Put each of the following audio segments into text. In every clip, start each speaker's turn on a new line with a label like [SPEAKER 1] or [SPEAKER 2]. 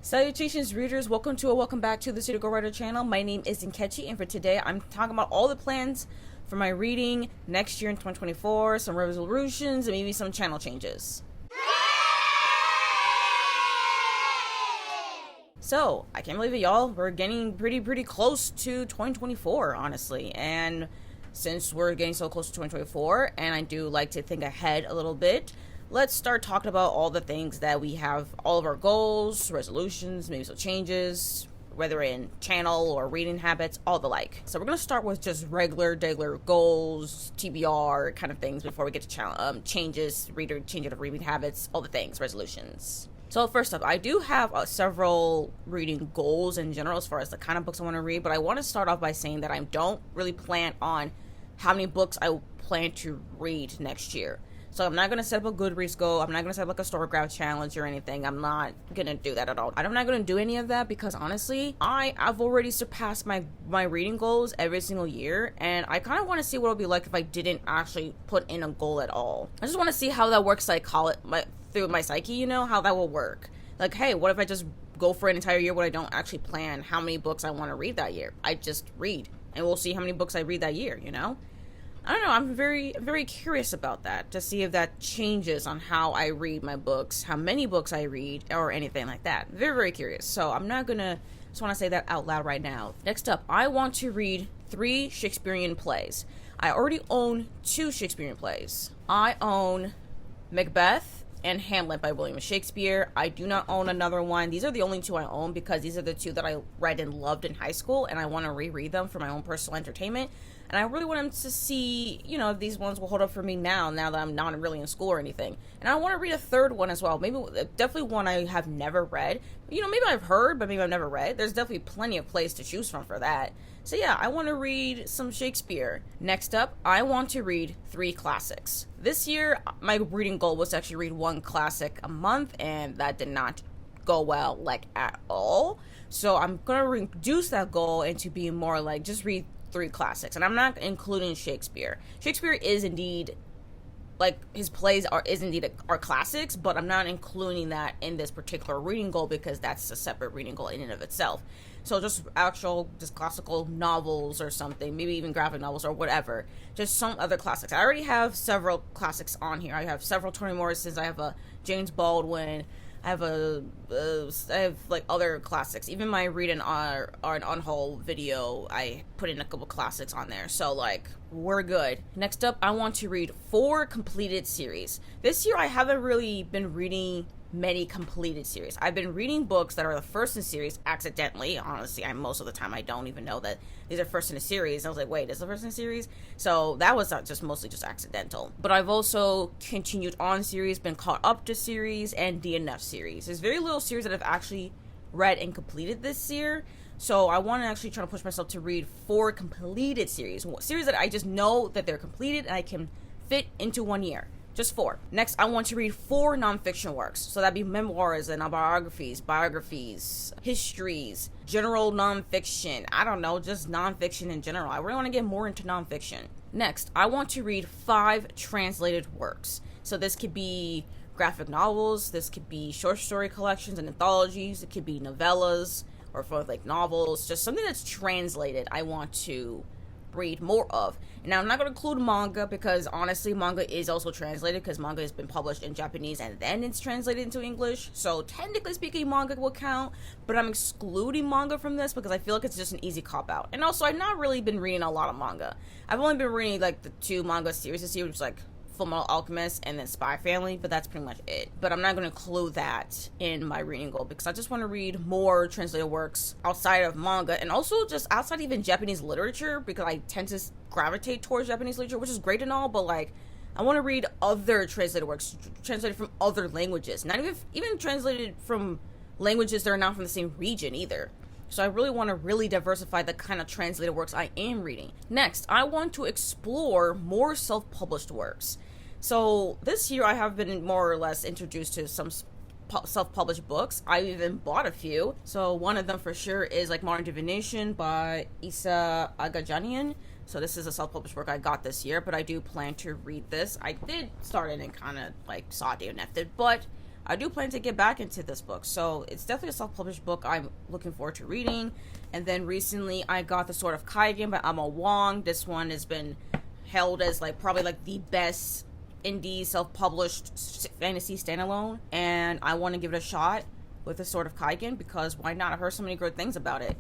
[SPEAKER 1] Salutations readers, welcome back to the City Girl Writer channel. My name is Nkechi, and for today I'm talking about all the plans for my reading next year in 2024, some resolutions, and maybe some channel changes. So, I can't believe it, y'all. We're getting pretty close to 2024, honestly. And since we're getting so close to 2024, and I do like to think ahead a little bit, let's start talking about all the things that we have, all of our goals, resolutions, maybe some changes, whether in channel or reading habits, all the like. So we're going to start with just regular goals, TBR kind of things before we get to changes, changing of reading habits, all the things, resolutions. So first up, I do have several reading goals in general as far as the kind of books I want to read, but I want to start off by saying that I don't really plan on how many books I plan to read next year. So I'm not going to set up a Goodreads goal. I'm not going to set up like a Storygraph challenge or anything. I'm not going to do that at all. I'm not going to do any of that because honestly, I've already surpassed my reading goals every single year. And I kind of want to see what it would be like if I didn't actually put in a goal at all. I just want to see how that works, through my psyche, you know, how that will work. Like, hey, what if I just go for an entire year when I don't actually plan how many books I want to read that year? I just read and we'll see how many books I read that year, you know? I don't know, I'm very curious about that, to see if that changes on how I read my books, how many books I read, or anything like that. Very curious. So I'm not gonna, just want to say that out loud right now. Next up, I want to read 3 Shakespearean plays. I already own 2 Shakespearean plays. I own Macbeth and Hamlet by William Shakespeare. I do not own another one. These are the only 2 I own because these are the 2 that I read and loved in high school, and I want to reread them for my own personal entertainment. And I really want them to see, you know, if these ones will hold up for me now that I'm not really in school or anything. And I want to read a third one as well. Definitely one I have never read. You know, maybe I've heard, but maybe I've never read. There's definitely plenty of plays to choose from for that. So yeah, I want to read some Shakespeare. Next up, I want to read 3 classics. This year, my reading goal was to actually read 1 classic a month, and that did not go well, like, at all. So I'm going to reduce that goal into being more like, just read 3 classics. And I'm not including Shakespeare. Shakespeare is indeed, like, his plays are classics, but I'm not including that in this particular reading goal because that's a separate reading goal in and of itself. So just classical novels or something, maybe even graphic novels or whatever. Just some other classics. I already have several classics on here. I have several Toni Morrisons. I have a James Baldwin. I have like other classics. Even my read an unhaul video, I put in a couple classics on there. So like, we're good. Next up, I want to read 4 completed series. This year I haven't really been reading many completed series. I've been reading books that are the first in series accidentally. Honestly, most of the time I don't even know that these are first in a series. I was like, wait, this is the first in a series? So that was mostly just accidental. But I've also continued on series, been caught up to series, and DNF series. There's very little series that I've actually read and completed this year. So I want to actually try to push myself to read 4 completed series. Series that I just know that they're completed and I can fit into 1 year. Just 4. Next, I want to read 4 nonfiction works. So that'd be memoirs and biographies, histories, general nonfiction. I don't know, just nonfiction in general. I really want to get more into nonfiction. Next, I want to read 5 translated works. So this could be graphic novels, this could be short story collections and anthologies, it could be novellas or for like novels, just something that's translated I want to read more of. Now, I'm not going to include manga because honestly manga is also translated because manga has been published in Japanese and then it's translated into English, so technically speaking manga will count, but I'm excluding manga from this because I feel like it's just an easy cop out. And also, I've not really been reading a lot of manga. I've only been reading like the 2 manga series this year, which is like Fullmetal Alchemist and then Spy Family, but that's pretty much it. But I'm not going to include that in my reading goal because I just want to read more translated works outside of manga and also just outside even Japanese literature because I tend to gravitate towards Japanese literature, which is great and all, but like, I want to read other translated works, translated from other languages, not even translated from languages that are not from the same region either. So I really want to really diversify the kind of translated works I am reading. Next, I want to explore more self-published works. So this year I have been more or less introduced to some self-published books. I even bought a few. So one of them for sure is like Modern Divination by Issa Agajanian. So this is a self-published work I got this year, but I do plan to read this. I did start it and kind of like saw it DNF'd, but I do plan to get back into this book. So it's definitely a self-published book I'm looking forward to reading. And then recently I got The Sword of Kaigen by Amma Wong. This one has been held as like probably like the best indie self-published fantasy standalone, and I want to give it a shot with The Sword of Kaigen because why not? I've heard so many good things about it.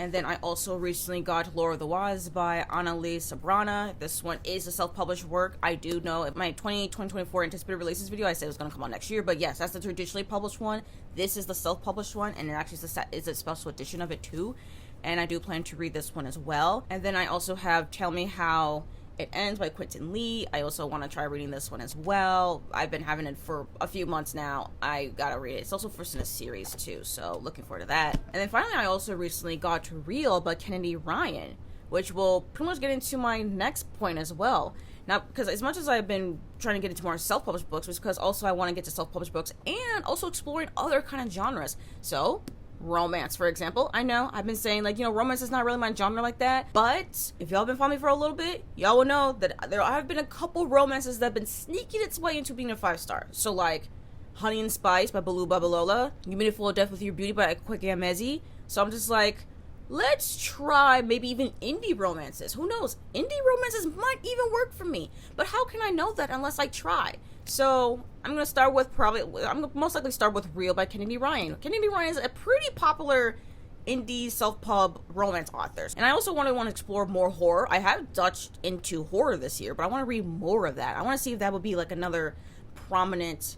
[SPEAKER 1] And then I also recently got Lore of the Waz by Annalise Sabrana. This one is a self-published work. I do know in my 2024 anticipated releases video, I said it was going to come out next year. But yes, that's the traditionally published one. This is the self-published one, and it actually is a special edition of it too. And I do plan to read this one as well. And then I also have Tell Me How It Ends by Quentin Lee. I also want to try reading this one as well. I've been having it for a few months now. I gotta read it. It's also first in a series too, so looking forward to that. And then finally, I also recently got to Real by Kennedy Ryan, which will pretty much get into my next point as well. Now, because as much as I've been trying to get into more self-published books, it's because also I want to get to self-published books and also exploring other kind of genres. So romance, for example. I know I've been saying, like, you know, romance is not really my genre like that, but if y'all been following me for a little bit, y'all will know that there have been a couple romances that have been sneaking its way into being a 5-star. So like Honey and Spice by Baloo Babalola, You Made It Full of Death with Your Beauty by Kweke Emezi. So I'm just like, let's try maybe even indie romances. Who knows? Indie romances might even work for me, but how can I know that unless I try? So I'm going to start with I'm going to most likely start with Real by Kennedy Ryan. Kennedy Ryan is a pretty popular indie self-pub romance author. And I also want to explore more horror. I have touched into horror this year, but I want to read more of that. I want to see if that would be like another prominent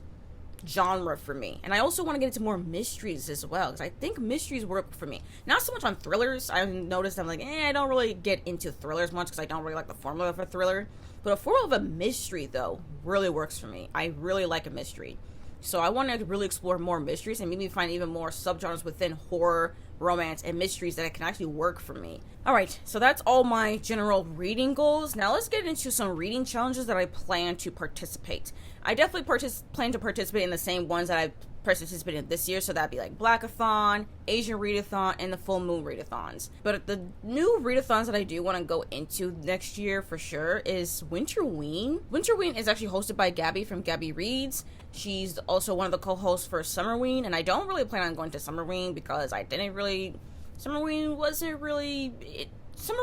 [SPEAKER 1] genre for me. And I also want to get into more mysteries as well, because I think mysteries work for me. Not so much on thrillers. I've noticed I'm like, I don't really get into thrillers much because I don't really like the formula of a thriller. But a formula of a mystery, though, really works for me. I really like a mystery. So I want to really explore more mysteries and maybe find even more subgenres within horror, romance, and mysteries that can actually work for me. Alright, so that's all my general reading goals. Now let's get into some reading challenges that I plan to participate. I definitely plan to participate in the same ones that I participated in this year, so that'd be like Blackathon, Asian Readathon, and the Full Moon Readathons. But the new readathons that I do want to go into next year for sure is Winterween. Winterween is actually hosted by Gabby from Gabby Reads. She's also one of the co-hosts for Summerween, and I don't really plan on going to Summerween because Summerween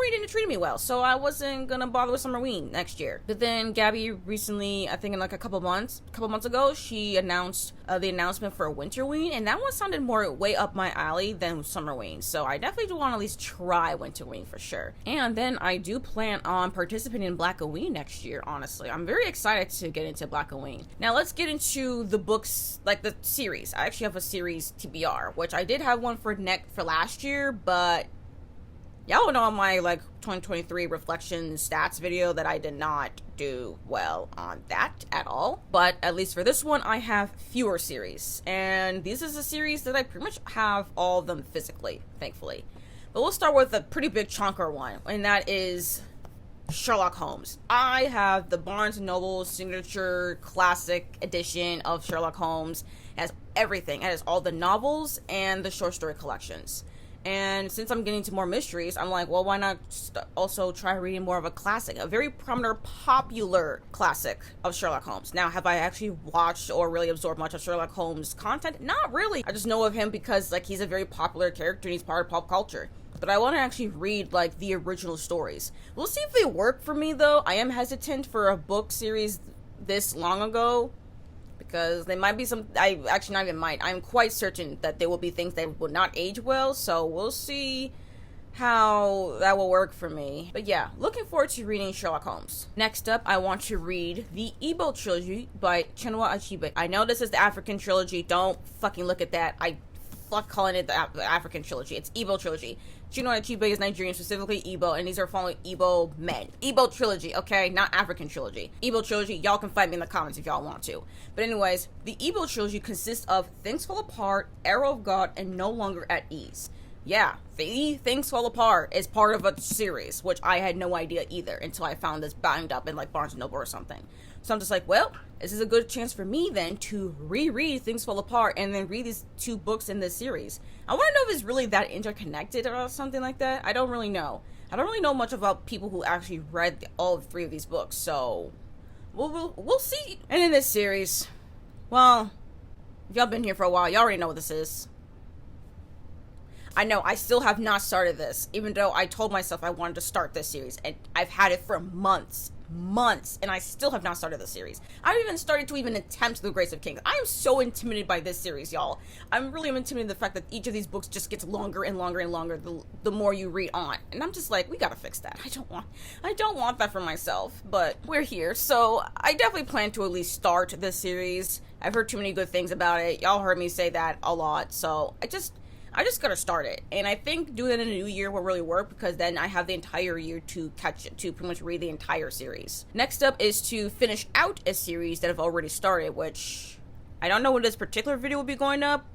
[SPEAKER 1] didn't treat me well, so I wasn't gonna bother with Summerween next year. But then Gabby recently, I think in like a couple months ago, she announced the announcement for Winterween, and that one sounded more way up my alley than Summerween. So I definitely do want to at least try Winterween for sure. And then I do plan on participating in Blackoween next year. Honestly, I'm very excited to get into Blackoween. Now let's get into the books, like the series. I actually have a series TBR, which I did have one for last year, but y'all know on my like 2023 reflection stats video that I did not do well on that at all. But at least for this one, I have fewer series. And this is a series that I pretty much have all of them physically, thankfully. But we'll start with a pretty big chunker one, and that is Sherlock Holmes. I have the Barnes & Noble signature classic edition of Sherlock Holmes. It has everything. It has all the novels and the short story collections. And since I'm getting to more mysteries, I'm like, well, why not also try reading more of a classic, a very prominent, popular classic of Sherlock Holmes. Now, have I actually watched or really absorbed much of Sherlock Holmes' content? Not really. I just know of him because, like, he's a very popular character and he's part of pop culture. But I want to actually read, like, the original stories. We'll see if they work for me, though. I am hesitant for a book series this long ago, because there might be I'm quite certain that there will be things that will not age well, so we'll see how that will work for me. But yeah, looking forward to reading Sherlock Holmes. Next up, I want to read the Igbo trilogy by Chinua Achebe. I know this is the African trilogy, don't fucking look at that. I fuck calling it the African trilogy. It's Igbo trilogy. Chinua Achebe is Nigerian, specifically Igbo, and these are following Igbo men. Igbo trilogy, okay? Not African trilogy. Igbo trilogy, y'all can fight me in the comments if y'all want to. But anyways, the Igbo trilogy consists of Things Fall Apart, Arrow of God, and No Longer at Ease. Yeah, the Things Fall Apart is part of a series, which I had no idea either until I found this bound up in like Barnes & Noble or something. So I'm just like, well, this is a good chance for me then to reread Things Fall Apart and then read these two books in this series. I want to know if it's really that interconnected or something like that. I don't really know. I don't really know much about people who actually read all three of these books, so we'll see. And in this series, well, If y'all been here for a while, y'all already know what this is. I know, I still have not started this, even though I told myself I wanted to start this series, and I've had it for months, and I still have not started the series. I haven't even started to even attempt The Grace of Kings. I am so intimidated by this series, y'all. I'm really intimidated by the fact that each of these books just gets longer and longer and longer the more you read on. And I'm just like, we gotta fix that. I don't want that for myself, but we're here. So I definitely plan to at least start this series. I've heard too many good things about it. Y'all heard me say that a lot, so I just gotta start it. And I think doing it in a new year will really work, because then I have the entire year to catch it, to pretty much read the entire series. Next up is to finish out a series that I've already started, which I don't know when this particular video will be going up,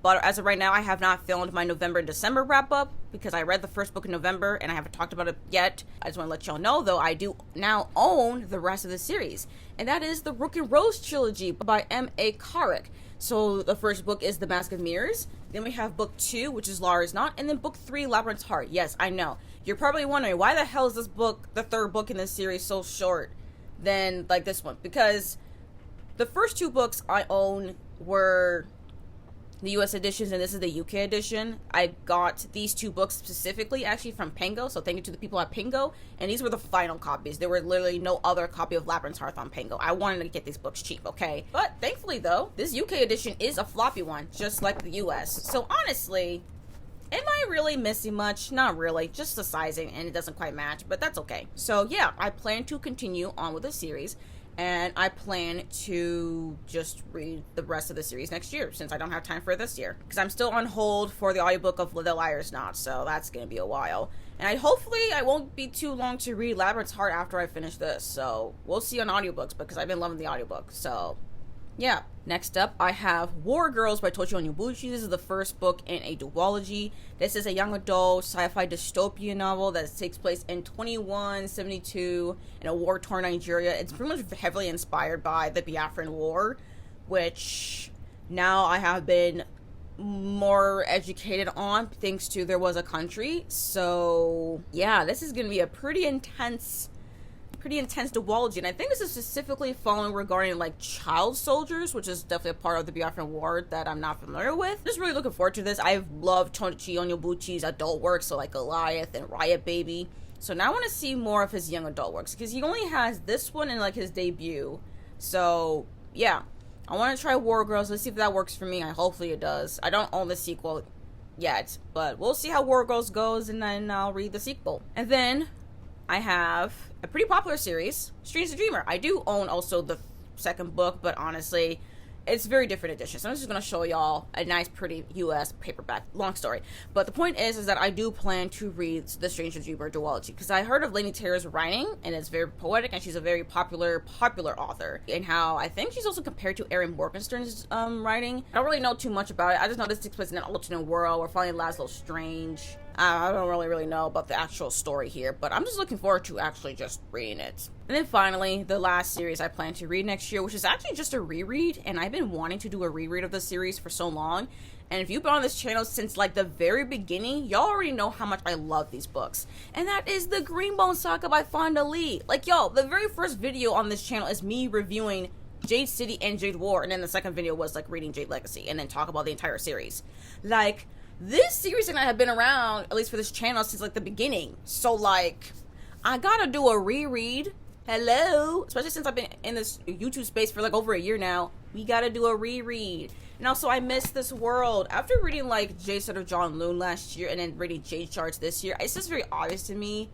[SPEAKER 1] but as of right now, I have not filmed my November and December wrap up, because I read the first book in November and I haven't talked about it yet. I just want to let y'all know, though, I do now own the rest of the series, and that is the Rook and Rose trilogy by M.A. Carrick. So the first book is The Mask of Mirrors. Then we have book 2, which is Law Is Not. And then book 3, Labyrinth's Heart. Yes, I know. You're probably wondering, why the hell is this book, the third book in this series, so short than like this one? Because the first 2 books I own were the US editions, and this is the UK edition. I got these 2 books specifically actually from Pengo, so thank you to the people at Pengo, and these were the final copies. There were literally no other copy of Labyrinth's Heart on Pengo. I wanted to get these books cheap, okay? But thankfully though, this UK edition is a floppy one, just like the US. So honestly, am I really missing much? Not really, just the sizing, and it doesn't quite match, but that's okay. So yeah, I plan to continue on with the series, and I plan to just read the rest of the series next year, since I don't have time for it this year. Because I'm still on hold for the audiobook of The Liar Is Not, so that's going to be a while. And hopefully I won't be too long to read Labyrinth's Heart after I finish this. So we'll see on audiobooks, because I've been loving the audiobook. So yeah. Next up, I have War Girls by Tochi Onyebuchi. This is the first book in a duology. This is a young adult sci-fi dystopian novel that takes place in 2172 in a war-torn Nigeria. It's pretty much heavily inspired by the Biafran War, which now I have been more educated on thanks to There Was a Country. So yeah, this is going to be a pretty intense duology, and I think this is specifically following regarding like child soldiers, which is definitely a part of the Biafran War that I'm not familiar with. Just really looking forward to this. I've loved Tochi Onyebuchi's adult work, so like Goliath and Riot Baby. So now I want to see more of his young adult works, because he only has this one in like his debut. So yeah, I want to try War Girls. Let's see if that works for me. Hopefully it does. I don't own the sequel yet, but we'll see how War Girls goes, and then I'll read the sequel. And then I have a pretty popular series, Strange the Dreamer. I do own also the second book, but honestly, it's very different edition. So I'm just going to show y'all a nice, pretty US paperback. Long story. But the point is that I do plan to read the Strange the Dreamer duology, because I heard of Laini Taylor's writing, and it's very poetic, and she's a very popular author. And how I think she's also compared to Erin Morgenstern's writing. I don't really know too much about it. I just know this takes place in an alternate world where finally Laszlo Strange. I don't really know about the actual story here, but I'm just looking forward to actually just reading it. And then finally, the last series I plan to read next year, which is actually just a reread, and I've been wanting to do a reread of this series for so long. And if you've been on this channel since like the very beginning, y'all already know how much I love these books. And that is the Greenbone Saga by Fonda Lee. Like, y'all, the very first video on this channel is me reviewing Jade City and Jade War, and then the second video was like reading Jade Legacy, and then talk about the entire series. Like, this series and I have been around, at least for this channel, since like the beginning. So like, I gotta do a reread. Hello, especially since I've been in this YouTube space for like over a year now. We gotta do a reread. And also, I miss this world. After reading like Jade Sutter John Loon last year, and then reading Jade Shards this year, it's just very obvious to me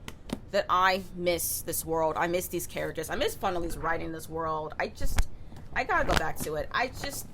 [SPEAKER 1] that I miss this world. I miss these characters. I miss Funnelly's writing this world. I gotta go back to it. I just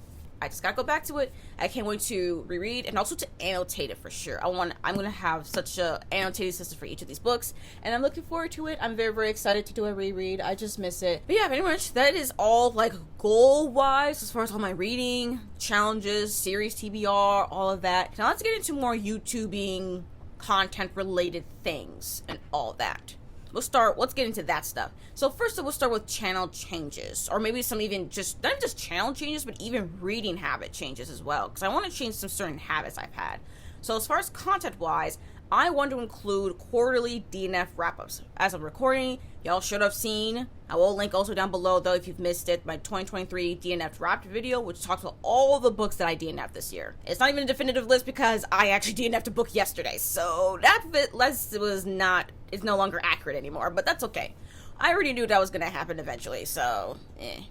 [SPEAKER 1] gotta go back to it. I can't wait to reread and also to annotate it for sure. I'm gonna have such a annotated system for each of these books, and I'm looking forward to it. I'm very, very excited to do a reread. I just miss it. But yeah, pretty much that is all like goal wise as far as all my reading challenges, series TBR, all of that. Now let's get into more YouTubing content related things and all that. Let's get into that stuff. So first we'll start with channel changes, or maybe some even just, not just channel changes, but even reading habit changes as well, because I want to change some certain habits I've had. So as far as content-wise, I want to include quarterly DNF wrap-ups. As of recording, y'all should have seen, I will link also down below though if you've missed it, my 2023 DNF wrapped video, which talks about all the books that I DNF'd this year. It's not even a definitive list because I actually DNF'd a book yesterday, so that list is no longer accurate anymore, but that's okay. I already knew that was going to happen eventually, so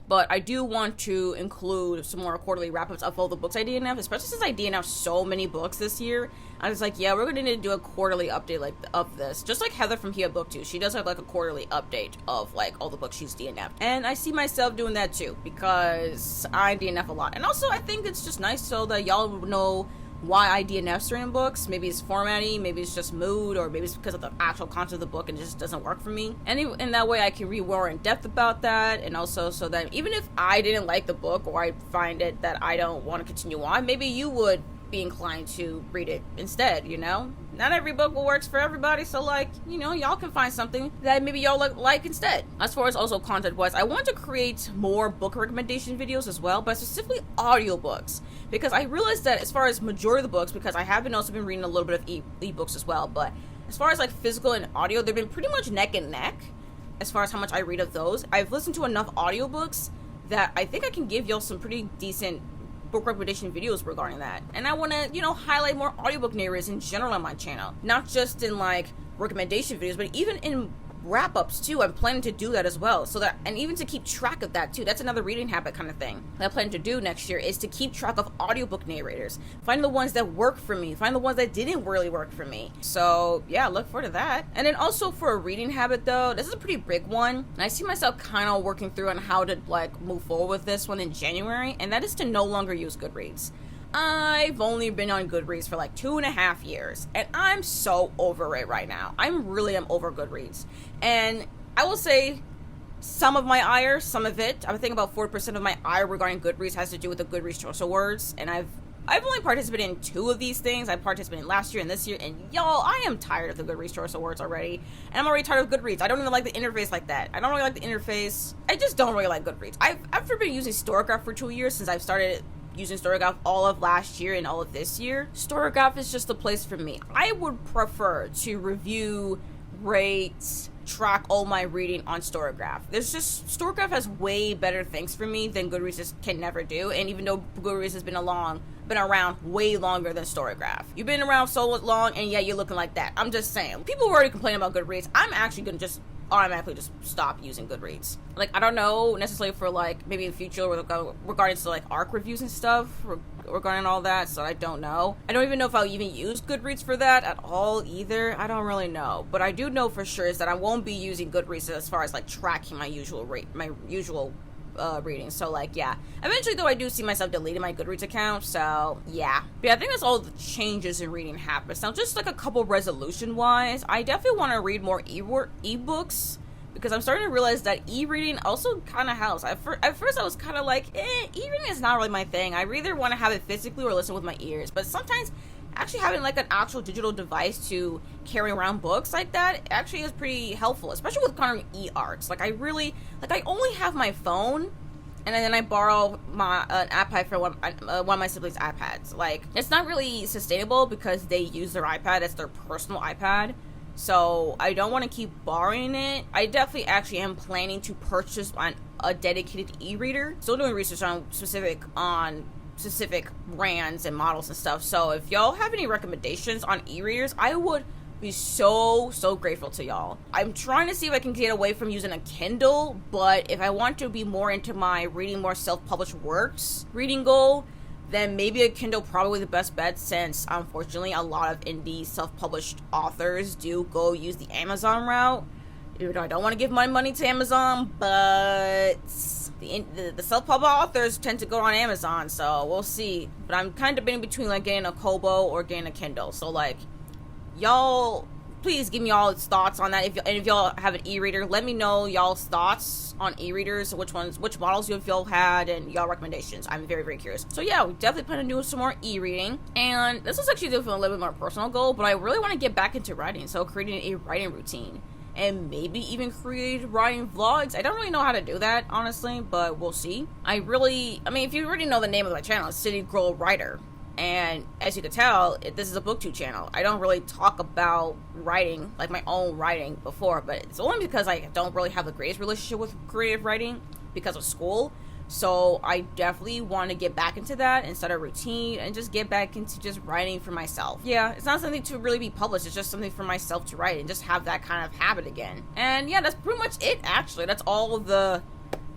[SPEAKER 1] But I do want to include some more quarterly wrap-ups of all the books I DNF, especially since I DNF'd so many books this year. I was like, yeah, we're going to need to do a quarterly update of this. Just like Heather from Here Book 2, she does have like a quarterly update of like all the books she's DNF'd. And I see myself doing that too, because I DNF a lot. And also I think it's just nice so that y'all know why I DNF certain books. Maybe it's formatting, maybe it's just mood, or maybe it's because of the actual content of the book and it just doesn't work for me. And in that way I can read more in depth about that, and also so that even if I didn't like the book or I find it that I don't want to continue on, maybe you would be inclined to read it instead, you know? Not every book will works for everybody, so like, you know, y'all can find something that maybe y'all like instead. As far as also content-wise, I want to create more book recommendation videos as well, but specifically audiobooks, because I realized that as far as majority of the books, because I have also been reading a little bit of e-books as well, but as far as like physical and audio, they've been pretty much neck and neck as far as how much I read of those. I've listened to enough audiobooks that I think I can give y'all some pretty decent book recommendation videos regarding that. And I want to, you know, highlight more audiobook narrators in general on my channel, not just in like recommendation videos, but even in wrap-ups too. I'm planning to do that as well, so that, and even to keep track of that too. That's another reading habit kind of thing that I plan to do next year, is to keep track of audiobook narrators, find the ones that work for me, find the ones that didn't really work for me. So yeah, look forward to that. And then also for a reading habit though, this is a pretty big one, and I see myself kind of working through on how to like move forward with this one in January, and that is to no longer use Goodreads. I've only been on Goodreads for like 2.5 years, and I'm so over it right now. I really am over Goodreads. And I will say some of my ire, some of it, I would think about 4% of my ire regarding Goodreads has to do with the Goodreads Choice Awards, and I've only participated in 2 of these things. I participated in last year and this year, and y'all, I am tired of the Goodreads Choice Awards already, and I'm already tired of Goodreads. I don't even like the interface like that. I don't really like the interface. I just don't really like Goodreads. I've been using Storygraph for 2 years since I've started using Storygraph all of last year and all of this year. Storygraph is just a place for me. I would prefer to review, rate, track all my reading on Storygraph. Storygraph has way better things for me than Goodreads just can never do. And even though Goodreads has been around way longer than Storygraph. You've been around so long, and yeah, you're looking like that. I'm just saying. People were already complaining about Goodreads. I'm actually gonna just automatically just stop using Goodreads. Like, I don't know necessarily for like maybe in the future regarding to like ARC reviews and stuff regarding all that, so I don't know. I don't even know if I'll even use Goodreads for that at all either. I don't really know, but I do know for sure is that I won't be using Goodreads as far as like tracking my usual reading. So like, yeah, eventually though I do see myself deleting my Goodreads account, so yeah. But yeah, I think that's all the changes in reading habits. Now just like a couple resolution wise, I definitely want to read more ebooks, because I'm starting to realize that e-reading also kind of helps. At first I was kind of like, e-reading is not really my thing. I either want to have it physically or listen with my ears, but sometimes actually having like an actual digital device to carry around books like that actually is pretty helpful, especially with kind of e-arts. Like I only have my phone, and then I borrow an iPad for one of my siblings' iPads. Like, it's not really sustainable because they use their iPad as their personal iPad, so I don't want to keep borrowing it. I definitely actually am planning to purchase a dedicated e-reader. Still doing research on specific brands and models and stuff. So if y'all have any recommendations on e-readers, I would be so grateful to y'all. I'm trying to see if I can get away from using a Kindle, but if I want to be more into my reading more self-published works reading goal, then maybe a Kindle probably the best bet, since unfortunately a lot of indie self-published authors do go use the Amazon route. Even though I don't want to give my money to Amazon, but the self-published authors tend to go on Amazon, so we'll see. But I'm kind of in between like getting a Kobo or getting a Kindle. So like, y'all, please give me y'all's thoughts on that. If y'all have an e-reader, let me know y'all's thoughts on e-readers, which models y'all had, and y'all recommendations. I'm very curious. So yeah, we definitely plan on doing some more e-reading, and this is actually definitely a little bit more personal goal, but I really want to get back into writing, so creating a writing routine, and maybe even create writing vlogs. I don't really know how to do that, honestly, but we'll see. I mean, if you already know the name of my channel, it's City Girl Writer. And as you can tell, this is a booktube channel. I don't really talk about writing, like my own writing, before, but it's only because I don't really have the greatest relationship with creative writing because of school. So I definitely want to get back into that and start a routine and just get back into just writing for myself. Yeah, it's not something to really be published. It's just something for myself to write and just have that kind of habit again. And yeah, that's pretty much it, actually. That's all the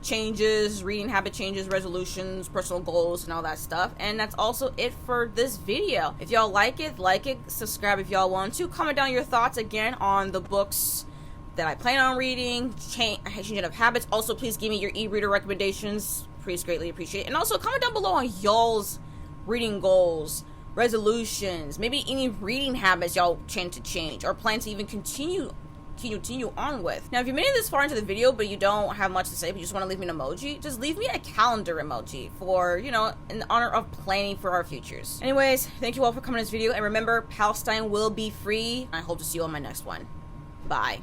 [SPEAKER 1] changes, reading habit changes, resolutions, personal goals, and all that stuff. And that's also it for this video. If y'all like it, subscribe if y'all want to. Comment down your thoughts again on the books that I plan on reading, changing of habits. Also, please give me your e-reader recommendations. Please greatly appreciate it. And also, comment down below on y'all's reading goals, resolutions, maybe any reading habits y'all tend to change or plan to even continue on with. Now, if you made it this far into the video but you don't have much to say but you just want to leave me an emoji, just leave me a calendar emoji for, you know, in honor of planning for our futures. Anyways, thank you all for coming to this video, and remember, Palestine will be free. I hope to see you on my next one. Bye.